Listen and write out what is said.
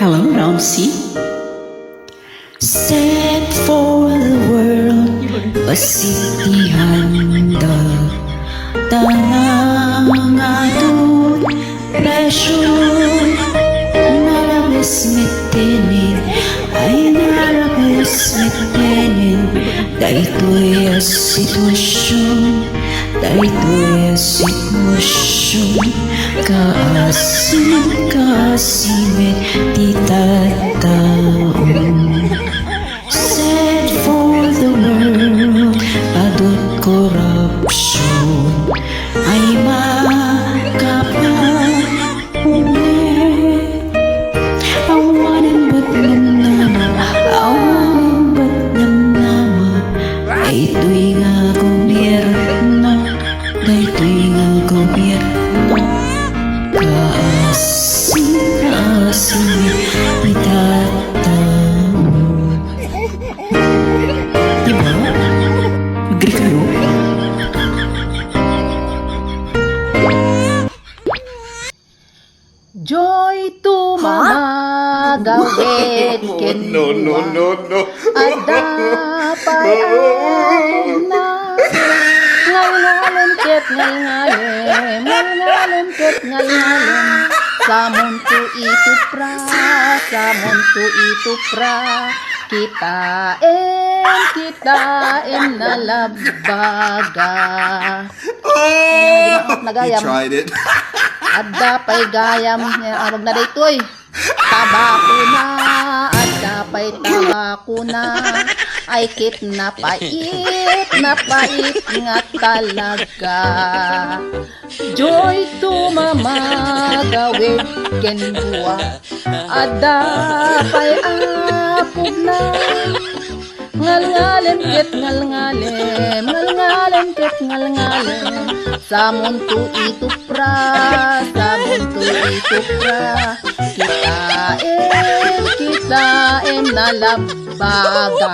Hello, Ramsey. Set for the world, pasitihanda. Tanang atut presyon, narabis mitinin, ay narabis mitinin. Dahito'y sitwasyon, dahito'y sitwasyon. Kaasim-kaasimit di tataon. Set for the world, padot korupsyon ay makapahulit. Awanan ba't namnama, awanan ba't namnama, ay ito'y nga gobyerno, ay ito'y nga gobyerno. Kaasim-kaasimit di tataon. Diba? Agree kayo? Joy to mama gawit ken No. Adapay na ngalngalem ket ngalngalem ket ngalngalem samon tu itu pra kita nalabaga You nagayam tried it. adapay gayam arog na daytoy tabako na ay kit na pait nga talaga. Joy to mama gawid ken buwa adapay apog na ngalngalem ket ngalngalem samon tu itu pra kita nalabaga.